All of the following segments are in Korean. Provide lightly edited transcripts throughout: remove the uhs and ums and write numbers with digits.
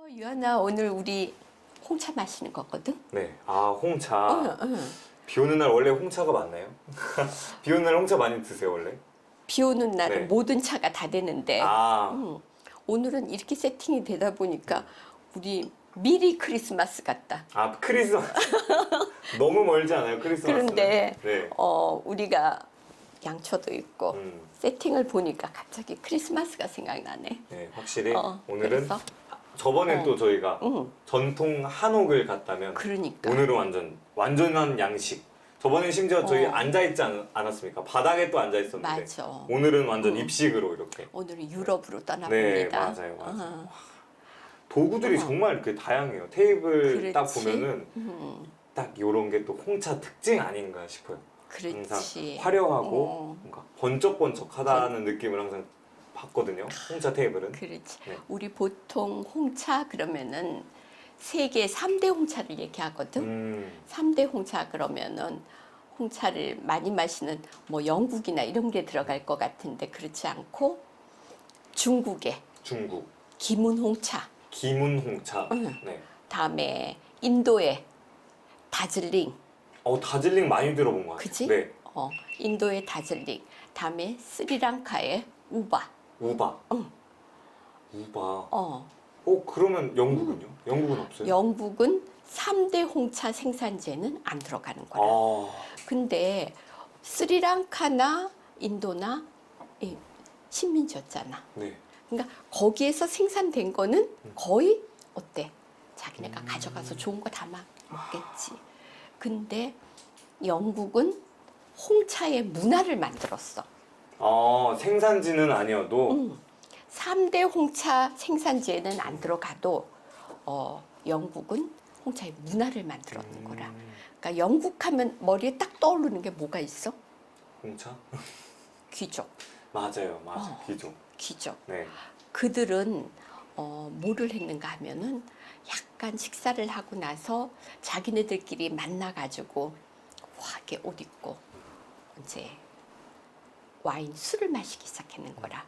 유한아, 오늘 우리 홍차 마시는 거거든? 네. 아, 홍차. 응. 비 오는 날 원래 홍차가 맞나요? 비 오는 날 홍차 많이 드세요, 원래? 비 오는 날은 네. 모든 차가 다 되는데 아, 오늘은 이렇게 세팅이 되다 보니까 우리 미리 크리스마스 같다. 아, 크리스마스. 너무 멀지 않아요, 크리스마스는? 그런데 네. 우리가 양초도 있고 음, 세팅을 보니까 갑자기 크리스마스가 생각나네. 네, 확실히 오늘은 그래서 저번에 어. 또 저희가 응. 전통 한옥을 갔다면 그러니까 오늘은 완전한 양식. 저번에 심지어 저희 어. 앉아있지 않았습니까? 바닥에 또 앉아있었는데 맞아. 오늘은 완전 입식으로 이렇게. 오늘은 유럽으로 네, 떠나봅니다. 맞아요. 어. 도구들이 어. 정말 이렇게 다양해요. 테이블 딱 그렇지. 보면은 딱 이런 게 또 홍차 특징 아닌가 싶어요. 항상 그렇지. 화려하고 어. 뭔가 번쩍번쩍하다는 느낌을 항상 받거든요. 홍차 테이블은. 그렇지. 네. 우리 보통 홍차 그러면은 세계 3대 홍차를 얘기하거든. 3대 홍차 그러면은 홍차를 많이 마시는 뭐 영국이나 이런 게 들어갈 것 같은데 그렇지 않고 중국의 중국 기문홍차, 기문홍차. 네. 다음에 인도의 다즐링, 다즐링 많이 들어본 것 같아요. 그지? 네. 인도의 다즐링, 다음에 스리랑카의 우바. 우바. 우바. 어, 그러면 영국은요? 영국은 없어요? 영국은 3대 홍차 생산지에는 안 들어가는 거라. 아, 근데 스리랑카나 인도나 식민지였잖아. 네. 그러니까 거기에서 생산된 거는 거의 어때? 자기네가 가져가서 좋은 거 다 먹겠지. 근데 영국은 홍차의 문화를 만들었어. 생산지는 아니어도 3대 홍차 생산지에는 안 들어가도 영국은 홍차의 문화를 만들었는 거라. 그러니까 영국 하면 머리에 딱 떠오르는 게 뭐가 있어? 홍차? 귀족. 맞아요. 귀족. 귀족. 네. 그들은 뭐를 했는가 하면은 약간 식사를 하고 나서 자기네들끼리 만나가지고 화하게 옷 입고 이제 와인 술을 마시기 시작하는 거라.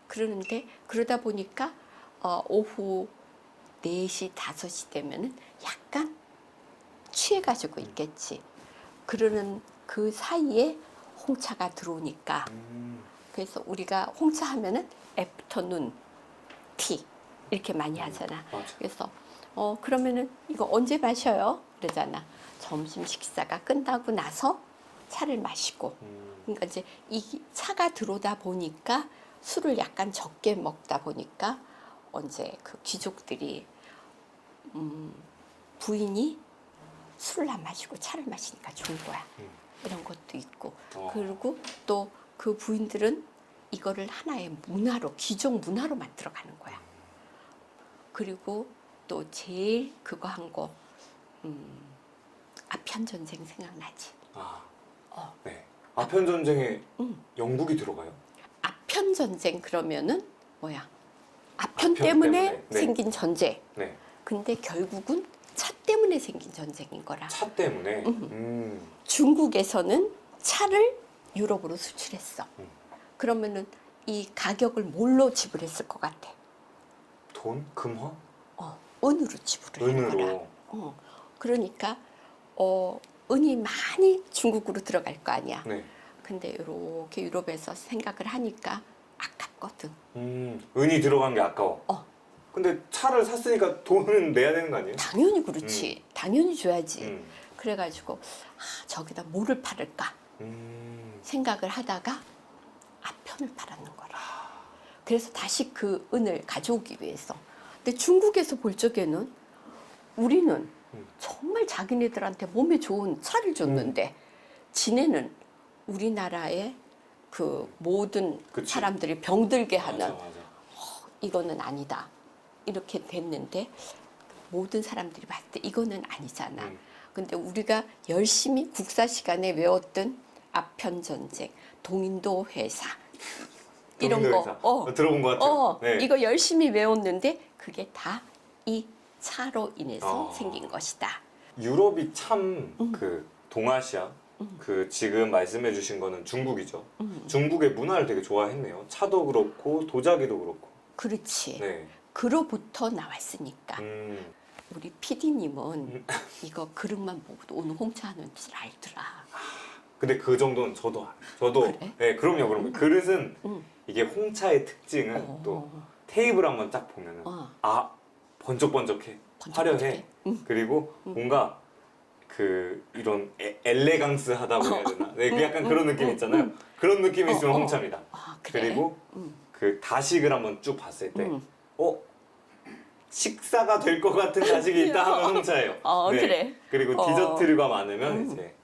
그러는데 그러다 보니까 오후 4시, 5시 되면은 약간 취해가지고 있겠지. 그러는 그 사이에 홍차가 들어오니까 그래서 우리가 홍차 하면은 애프터눈 티 이렇게 많이 하잖아. 맞아. 그래서 그러면은 이거 언제 마셔요? 그러잖아. 점심 식사가 끝나고 나서 차를 마시고. 그러니까 이제 이 차가 들어오다 보니까 술을 약간 적게 먹다 보니까 이제 그 귀족들이 부인이 술을 안 마시고 차를 마시니까 좋은 거야. 이런 것도 있고. 그리고 또 그 부인들은 이거를 하나의 문화로, 귀족 문화로 만들어가는 거야. 그리고 또 제일 그거 한 거, 아편전쟁 생각나지? 네. 아편전쟁에 영국이 들어가요? 아편전쟁 그러면은 뭐야? 아편 때문에 때문에, 네. 생긴 전쟁. 네. 근데 결국은 차 때문에 생긴 전쟁인 거라. 차 때문에? 중국에서는 차를 유럽으로 수출했어. 그러면은 이 가격을 뭘로 지불했을 것 같아? 돈? 금화? 은으로 지불을 한 거라. 은으로. 그러니까 은이 많이 중국으로 들어갈 거 아니야. 네. 근데 이렇게 유럽에서 생각을 하니까 아깝거든. 은이 들어간 게 아까워. 근데 차를 샀으니까 돈은 내야 되는 거 아니에요? 당연히 그렇지. 당연히 줘야지. 음. 그래가지고 저기다 뭐를 팔을까 생각을 하다가 아편을 팔았는 거라. 그래서 다시 그 은을 가져오기 위해서. 근데 중국에서 볼 적에는 우리는 정말 자기네들한테 몸에 좋은 차를 줬는데 지네는 우리나라의 그 모든 그치. 사람들이 병들게 하는 맞아. 이거는 아니다. 이렇게 됐는데 모든 사람들이 봤을 때 이거는 아니잖아. 근데 우리가 열심히 국사 시간에 외웠던 아편전쟁, 동인도 회사 이런 동인도 거 회사. 들어본 것 같아요. 네. 이거 열심히 외웠는데 그게 다 이 차로 인해서 생긴 것이다. 유럽이 참 그 동아시아 그 지금 말씀해 주신 거는 중국이죠. 중국의 문화를 되게 좋아했네요. 차도 그렇고 도자기도 그렇고. 그렇지. 네. 그로부터 나왔으니까 음. 우리 PD님은 이거 그릇만 보고도 오늘 홍차 하는 줄 알더라. 근데 그 정도는 저도 알아요. 저도 그래? 네, 그럼요. 그릇은 응. 이게 홍차의 특징은 어. 또 테이블 한번 딱 보면은 어. 아 번쩍번쩍해, 화려해. 응. 그리고 뭔가 그 이런 엘레강스하다고 해야 되나? 네, 그 약간 그런 느낌 있잖아요. 그런 느낌이 있으면 홍차입니다. 아, 그래? 그리고 응. 그 다식을 한번 쭉 봤을 때 응. 식사가 될 것 같은 다식이 있다 하면 홍차예요. 네. 그래. 그리고 디저트류가 많으면 이제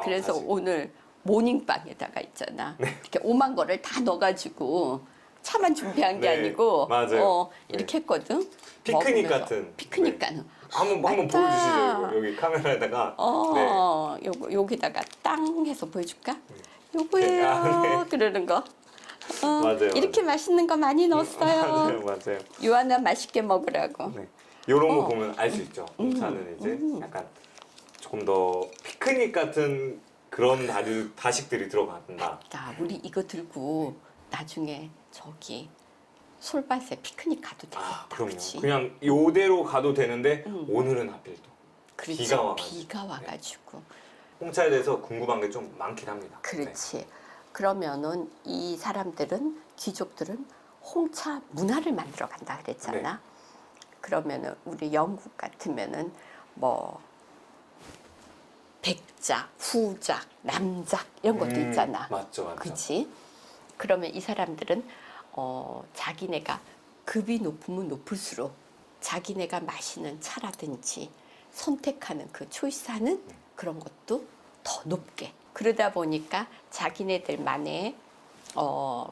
그래서 다식. 오늘 모닝빵에다가 있잖아. 이렇게 오만 거를 다 넣어가지고 차만 준비한 게 네, 아니고 맞아요. 이렇게 했거든. 피크닉 먹으면서. 같은. 피크닉가는. 한번 맞다. 보여주시죠. 이거 여기 카메라에다가. 네. 여기다가 땅 해서 보여줄까? 네, 요거예요. 아, 네. 그러는 거. 맞아요. 이렇게 맛있는 거 많이 넣었어요. 맞아요. 유한아 맛있게 먹으라고. 네. 이런 거 보면 알 수 있죠. 홍차는 이제 약간 조금 더 피크닉 같은 그런 다식들이 들어간다. 나 우리 이거 들고 나중에 저기 솔밭에 피크닉 가도 되겠다. 그럼요. 그치? 그냥 요대로 가도 되는데 오늘은 하필 또 그렇지. 비가 와가지고. 비가 와가지고. 홍차에 대해서 궁금한 게 좀 많긴 합니다. 그렇지. 그러면은 이 사람들은 귀족들은 홍차 문화를 만들어 간다 그랬잖아. 네. 그러면은 우리 영국 같으면은 뭐 백작, 후작, 남작 이런 것도 있잖아. 맞죠. 그렇지? 그러면 이 사람들은 자기네가 급이 높으면 높을수록 자기네가 마시는 차라든지 선택하는 그 초이스하는 그런 것도 더 높게. 그러다 보니까 자기네들만의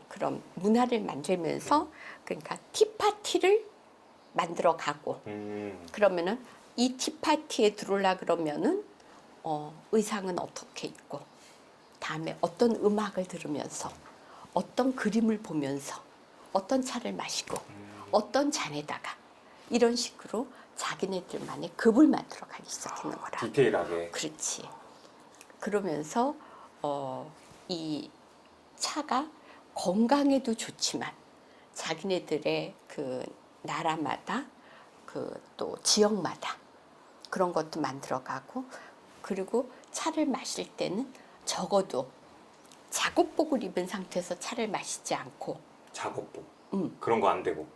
그런 문화를 만들면서 그러니까 티파티를 만들어 가고 그러면은 이 티파티에 들어오려 그러면은 의상은 어떻게 입고 다음에 어떤 음악을 들으면서 어떤 그림을 보면서 어떤 차를 마시고 어떤 잔에다가 이런 식으로 자기네들만의 급을 만들어 가기 시작하는 거라. 디테일하게. 그렇지. 그러면서 이 차가 건강에도 좋지만 자기네들의 그 나라마다 그 또 지역마다 그런 것도 만들어가고 그리고 차를 마실 때는 적어도 작업복을 입은 상태에서 차를 마시지 않고 작업복. 그런 거 안 되고.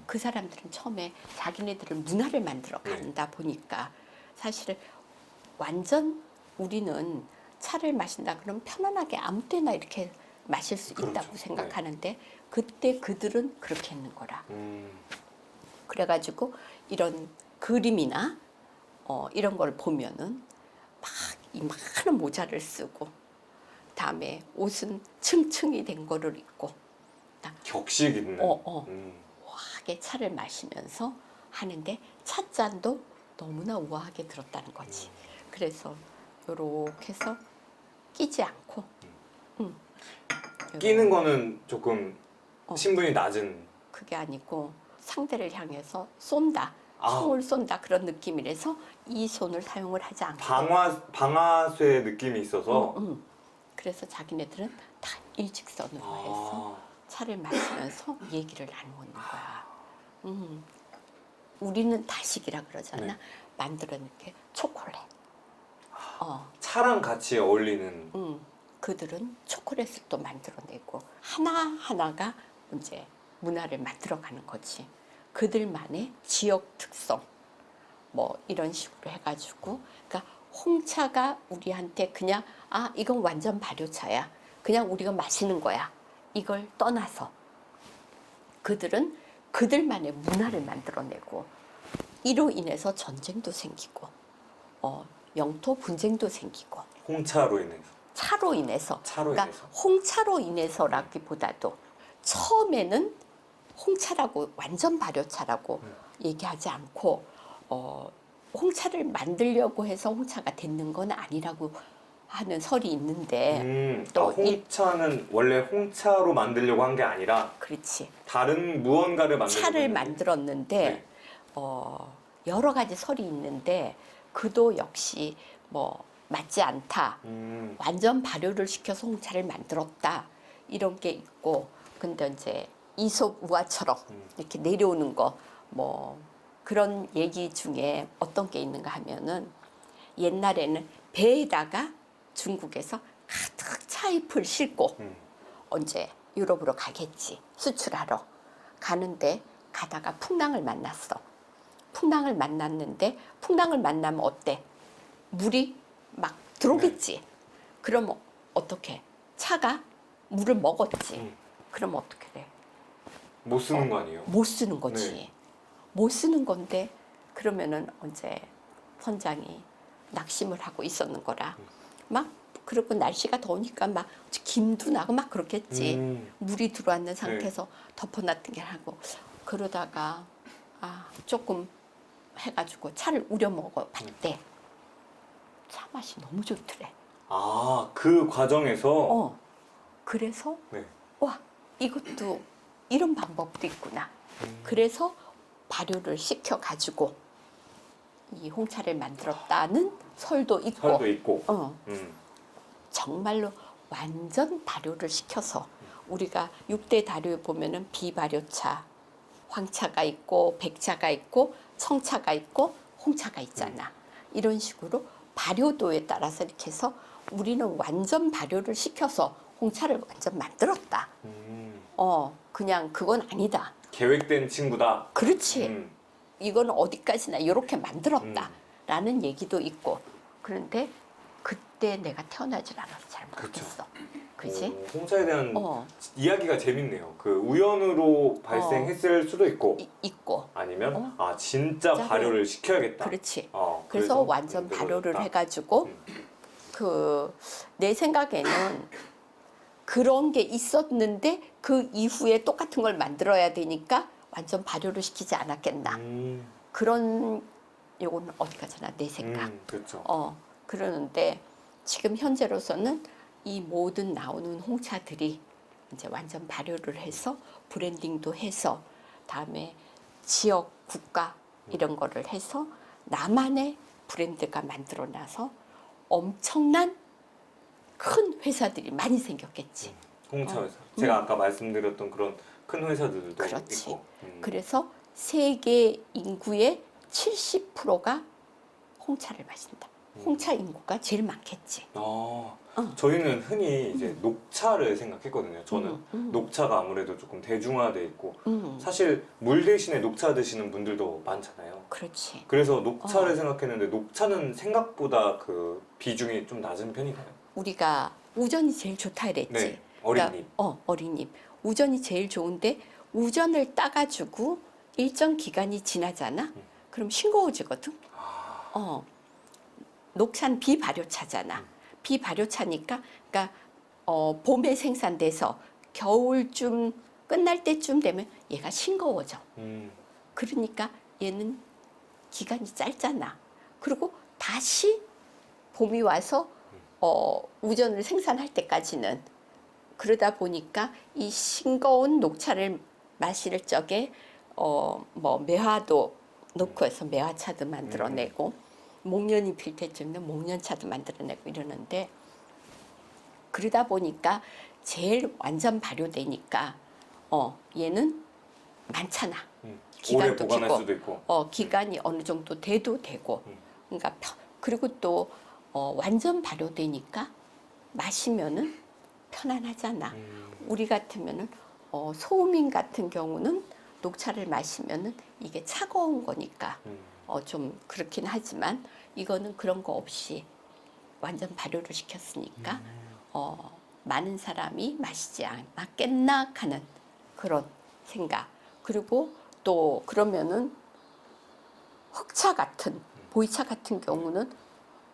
그 사람들은 처음에 자기네들을 문화를 만들어 간다 보니까 사실 완전 우리는 차를 마신다 그러면 편안하게 아무 때나 이렇게 마실 수 그렇죠. 있다고 생각하는데 그때 그들은 그렇게 했는 거라. 음. 그래가지고 이런 그림이나 이런 걸 보면은 막 이 많은 모자를 쓰고 다음에 옷은 층층이 된 거를 입고 격식 있는. 우아하게 차를 마시면서 하는데 찻잔도 너무나 우아하게 들었다는 거지. 그래서 요렇게 해서 끼지 않고 끼는 거는 조금 신분이 낮은. 그게 아니고 상대를 향해서 쏜다. 아. 총을 쏜다 그런 느낌이라서 이 손을 사용을 하지 않고 방아쇠 느낌이 있어서. 그래서 자기네들은 다 일직선으로 해서 차를 마시면서 얘기를 나누는 거야. 우리는 다식이라 그러잖아. 네. 만들어낸 게 초콜릿. 차랑 같이 어울리는. 그들은 초콜릿을 또 만들어내고 하나하나가 이제 문화를 만들어가는 거지. 그들만의 지역 특성 뭐 이런 식으로 해가지고 그러니까 홍차가 우리한테 그냥 이건 완전 발효차야. 그냥 우리가 마시는 거야. 이걸 떠나서 그들은 그들만의 문화를 만들어내고 이로 인해서 전쟁도 생기고 영토 분쟁도 생기고 홍차로 인해서. 차로 인해서 차로 그러니까 인해서. 홍차로 인해서라기보다도 처음에는 홍차라고 완전 발효차라고 얘기하지 않고 홍차를 만들려고 해서 홍차가 됐는 건 아니라고 하는 설이 있는데 또 홍차는 원래 홍차로 만들려고 한 게 아니라 그렇지 다른 무언가를 차를 만들었는데 네. 여러 가지 설이 있는데 그도 역시 뭐 맞지 않다. 완전 발효를 시켜서 홍차를 만들었다. 이런 게 있고 근데 이제 이솝 우화처럼 이렇게 내려오는 거 뭐 그런 얘기 중에 어떤 게 있는가 하면은 옛날에는 배에다가 중국에서 가득 차잎을 싣고 언제 유럽으로 가겠지 수출하러 가는데 가다가 풍랑을 만났어. 풍랑을 만났는데 풍랑을 만나면 어때? 물이 막 들어오겠지. 그럼 어떻게? 차가 물을 먹었지. 그럼 어떻게 돼? 못 쓰는 거 아니에요? 못 쓰는 거지. 네. 못 쓰는 건데 그러면은 언제 선장이 낙심을 하고 있었는 거라. 막 그리고 날씨가 더우니까 막 김도 나고 막 그렇겠지. 물이 들어왔는 상태에서 덮어놨던 게 하고 그러다가 조금 해가지고 차를 우려 먹어봤대. 차 맛이 너무 좋더래. 그 과정에서 그래서 네. 와 이것도 이런 방법도 있구나. 그래서 발효를 시켜가지고 이 홍차를 만들었다는 설도 있고, 정말로 완전 발효를 시켜서 우리가 6대 발효에 보면은 비발효차, 황차가 있고 백차가 있고 청차가 있고 홍차가 있잖아. 이런 식으로 발효도에 따라서 이렇게 해서 우리는 완전 발효를 시켜서 홍차를 완전 만들었다. 그냥 그건 아니다. 계획된 친구다. 그렇지. 이건 어디까지나 이렇게 만들었다. 라는 얘기도 있고. 그런데 그때 내가 태어나질 않아서 잘 모르겠어. 그지? 홍차에 대한 이야기가 재밌네요. 그 우연으로 발생했을 수도 있고, 있고. 아니면 진짜 진짜로. 발효를 시켜야겠다. 그렇지. 그래서 그래서 완전 발효를 만들어졌다. 해가지고 내 생각에는 그런 게 있었는데 그 이후에 똑같은 걸 만들어야 되니까 완전 발효를 시키지 않았겠나. 그런 요거는 어디까지나 내 생각. 그렇죠. 그러는데 지금 현재로서는 이 모든 나오는 홍차들이 이제 완전 발효를 해서 브랜딩도 해서 다음에 지역 국가 이런 거를 해서 나만의 브랜드가 만들어놔서 엄청난 큰 회사들이 많이 생겼겠지. 홍차 회사. 제가 아까 말씀드렸던 그런 큰 회사들도 그렇지. 있고. 그래서 세계 인구의 70%가 홍차를 마신다. 홍차 인구가 제일 많겠지. 저희는 흔히 이제 녹차를 생각했거든요. 저는 녹차가 아무래도 조금 대중화돼 있고 사실 물 대신에 녹차 드시는 분들도 많잖아요. 그렇지. 그래서 녹차를 생각했는데 녹차는 생각보다 그 비중이 좀 낮은 편인가요? 우리가 우전이 제일 좋다 그랬지. 네, 어린잎. 어린잎. 우전이 제일 좋은데 우전을 따가지고 일정 기간이 지나잖아. 그럼 싱거워지거든. 녹차는 비발효차잖아. 비발효차니까, 그러니까 봄에 생산돼서 겨울쯤 끝날 때쯤 되면 얘가 싱거워져. 그러니까 얘는 기간이 짧잖아. 그리고 다시 봄이 와서 우전을 생산할 때까지는 그러다 보니까 이 싱거운 녹차를 마실 적에 뭐 매화도 넣고 해서 매화차도 만들어내고 목련이 필 때쯤에는 목련차도 만들어내고 이러는데 그러다 보니까 제일 완전 발효되니까 얘는 많잖아. 오래 기간도 보관할 길고, 수도 있고. 기간이 어느 정도 돼도 되고, 그러니까 그리고 또 완전 발효되니까 마시면은 편안하잖아. 우리 같으면은 소음인 같은 경우는 녹차를 마시면은 이게 차가운 거니까 좀 그렇긴 하지만 이거는 그런 거 없이 완전 발효를 시켰으니까 많은 사람이 마시지 않았겠나 하는 그런 생각. 그리고 또 그러면은 흑차 같은 보이차 같은 경우는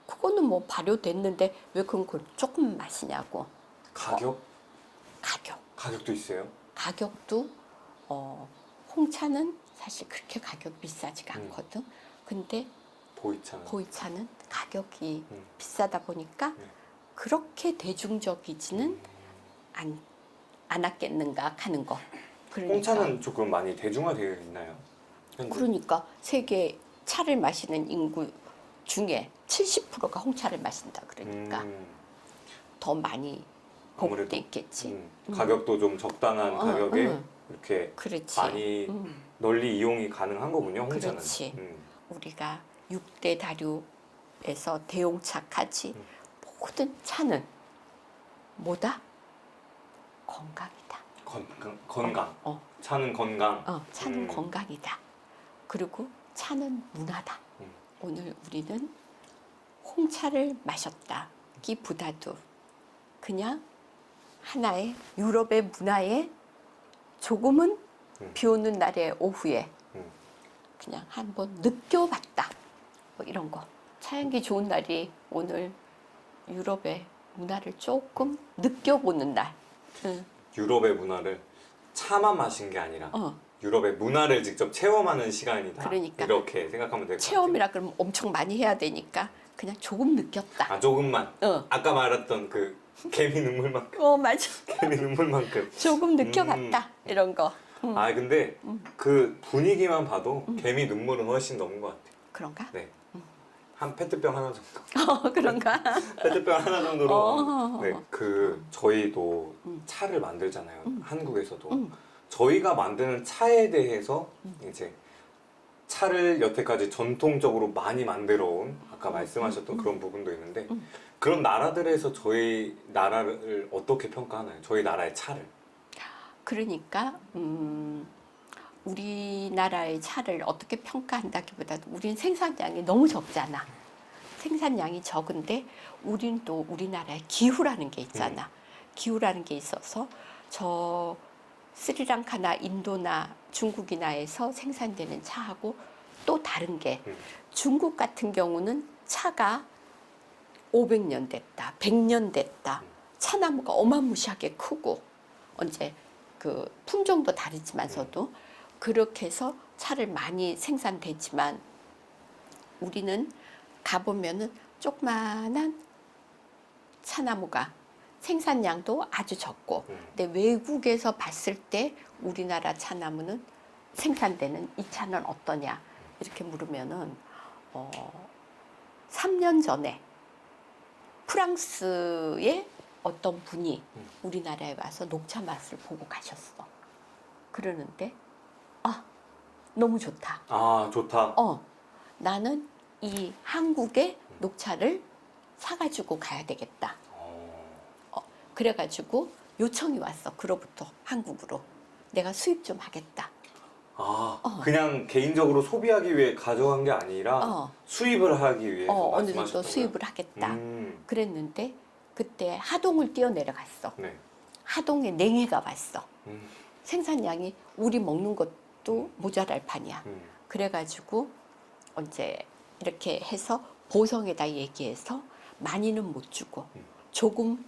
그거는 뭐 발효됐는데 왜 그건 그걸 조금 마시냐고. 가격? 가격. 가격도 있어요? 가격도 홍차는 사실 그렇게 가격 비싸지가 않거든. 근데 보이차는 가격이 비싸다 보니까 그렇게 대중적이지는 않았겠는가 하는 거. 그러니까, 홍차는 조금 많이 대중화되어 있나요? 현재? 그러니까 세계 차를 마시는 인구 중에 70%가 홍차를 마신다. 그러니까 더 많이 보급돼 있겠지. 가격도 좀 적당한 가격에 이렇게 그렇지. 많이 널리 이용이 가능한 거군요. 홍차는. 그렇지. 우리가 6대 다류에서 대용차까지 모든 차는 뭐다? 건강이다. 건강. 어. 차는 건강. 차는 건강이다. 그리고 차는 문화다. 오늘 우리는 홍차를 마셨다기보다도 그냥 하나의 유럽의 문화에 조금은 비 오는 날의 오후에 그냥 한번 느껴봤다. 뭐 이런 거. 차향기 좋은 날이 오늘 유럽의 문화를 조금 느껴보는 날. 유럽의 문화를 차만 마신 게 아니라 어. 유럽의 문화를 직접 체험하는 시간이다. 그러니까. 이렇게 생각하면 될 것 같아요. 체험이라 그러면 엄청 많이 해야 되니까 그냥 조금 느꼈다. 아, 조금만. 어. 아까 말했던 그 개미 눈물만큼. 맞아. 개미 눈물만큼. 조금 느껴봤다. 이런 거. 아, 근데 그 분위기만 봐도 개미 눈물은 훨씬 넘은 것 같아요. 그런가? 네. 한 페트병 하나 정도. 그런가? 페트병 하나 정도로. 어. 네. 저희도 차를 만들잖아요. 한국에서도. 저희가 만드는 차에 대해서 이제 차를 여태까지 전통적으로 많이 만들어 온 아까 말씀하셨던 그런 부분도 있는데 그런 나라들에서 저희 나라를 어떻게 평가하나요? 저희 나라의 차를. 그러니까 우리나라의 차를 어떻게 평가한다기보다도 우린 생산량이 너무 적잖아. 생산량이 적은데 우린 또 우리나라의 기후라는 게 있잖아. 기후라는 게 있어서 저 스리랑카나 인도나 중국이나에서 생산되는 차하고 또 다른 게 중국 같은 경우는 차가 500년 됐다, 100년 됐다. 차나무가 어마무시하게 크고 언제 그 품종도 다르지만서도 그렇게 해서 차를 많이 생산되지만 우리는 가보면은 조그만한 차나무가 생산량도 아주 적고 근데 외국에서 봤을 때 우리나라 차나무는 생산되는 이 차는 어떠냐 이렇게 물으면은 3년 전에 프랑스의 어떤 분이 우리나라에 와서 녹차 맛을 보고 가셨어. 그러는데 너무 좋다. 아, 좋다. 나는 이 한국의 녹차를 사가지고 가야 되겠다. 그래가지고 요청이 왔어. 그로부터 한국으로. 내가 수입 좀 하겠다. 그냥 개인적으로 소비하기 위해 가져간 게 아니라 수입을 하기 위해서 어느 정도 말씀하셨던 수입을 하겠다. 거예요? 그랬는데 그때 하동을 뛰어내려갔어. 네. 하동에 냉이가 왔어. 생산량이 우리 먹는 것도 모자랄 판이야. 그래가지고 이제 이렇게 해서 보성에다 얘기해서 많이는 못 주고 조금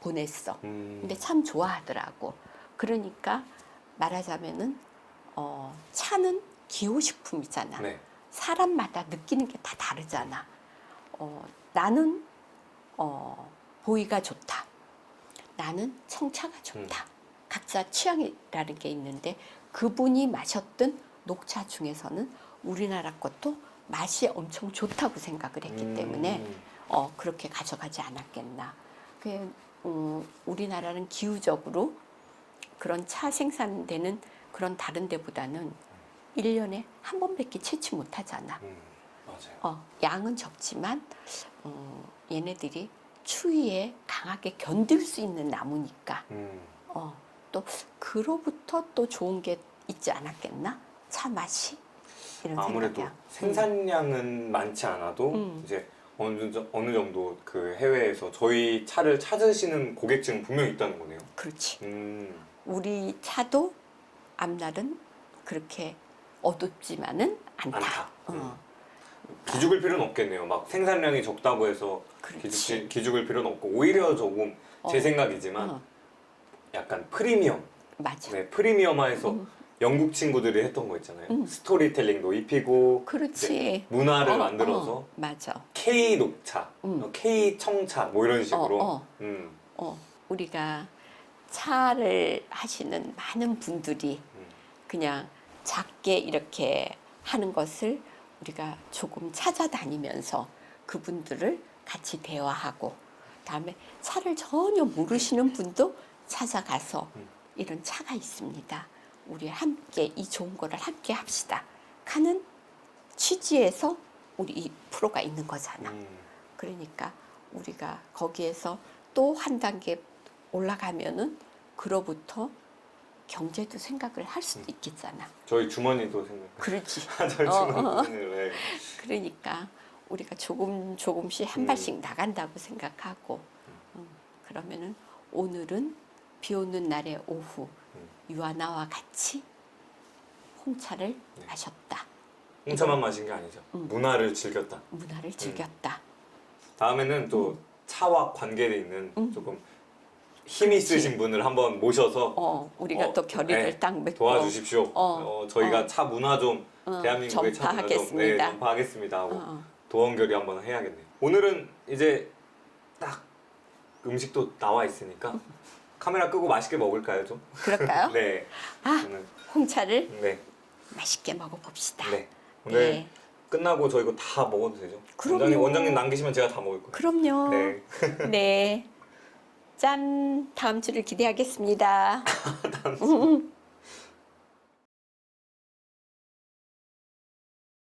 보냈어. 근데 참 좋아하더라고. 그러니까 말하자면은 차는 기호식품이잖아. 네. 사람마다 느끼는 게 다 다르잖아. 나는 보이가 좋다. 나는 청차가 좋다. 각자 취향이라는 게 있는데 그분이 마셨던 녹차 중에서는 우리나라 것도 맛이 엄청 좋다고 생각을 했기 때문에 그렇게 가져가지 않았겠나. 우리나라는 기후적으로 그런 차 생산되는 그런 다른 데보다는 1년에 한 번밖에 채취 못하잖아. 맞아요. 양은 적지만 얘네들이 추위에 강하게 견딜 수 있는 나무니까 또 그로부터 또 좋은 게 있지 않았겠나? 차 맛이 이런 아무래도 생각이야. 생산량은 많지 않아도 이제 어느 정도 그 해외에서 저희 차를 찾으시는 고객층은 분명히 있다는 거네요. 그렇지. 우리 차도 앞날은 그렇게 어둡지만은 않다. 기죽을 필요는 없겠네요. 막 생산량이 적다고 해서 그렇지. 기죽을 필요는 없고 오히려 조금 제 생각이지만 약간 프리미엄. 맞아. 네, 프리미엄화해서 영국 친구들이 했던 거 있잖아요. 스토리텔링도 입히고 그렇지. 문화를 만들어서 맞아. K 녹차, K 청차 뭐 이런 식으로. 우리가 차를 하시는 많은 분들이 그냥 작게 이렇게 하는 것을 우리가 조금 찾아다니면서 그분들을 같이 대화하고 다음에 차를 전혀 모르시는 분도 찾아가서 이런 차가 있습니다. 우리 함께 이 좋은 거를 함께 합시다 하는 취지에서 우리 이 프로가 있는 거잖아. 그러니까 우리가 거기에서 또 한 단계 올라가면은 그로부터 경제도 생각을 할 수도 있겠잖아. 저희 주머니도 생각. 그렇지. 저희 주머니도 생각. 네. 그러니까 우리가 조금씩 한 발씩 나간다고 생각하고 그러면은 오늘은 비 오는 날의 오후 유아나와 같이 홍차를 네. 마셨다. 홍차만 마신 게 아니죠. 문화를 즐겼다. 문화를 즐겼다. 다음에는 또 차와 관계돼 있는 조금 힘이 그렇지. 있으신 분을 한번 모셔서 우리가 또 결의를 네, 딱 맺고 도와주십시오. 저희가 차 문화 좀 대한민국의 차 문화 좀 전파하겠습니다. 전파하겠습니다 하고 도원결의 한번 해야겠네요. 오늘은 이제 딱 음식도 나와 있으니까 카메라 끄고 맛있게 먹을까요 좀? 그럴까요? 네. 아, 오늘, 홍차를 네. 맛있게 먹어봅시다. 네. 오늘 네. 끝나고 저 이거 다 먹어도 되죠? 그럼요. 원장님 남기시면 제가 다 먹을 거예요. 그럼요. 네. 네. 짠. 다음 주를 기대하겠습니다.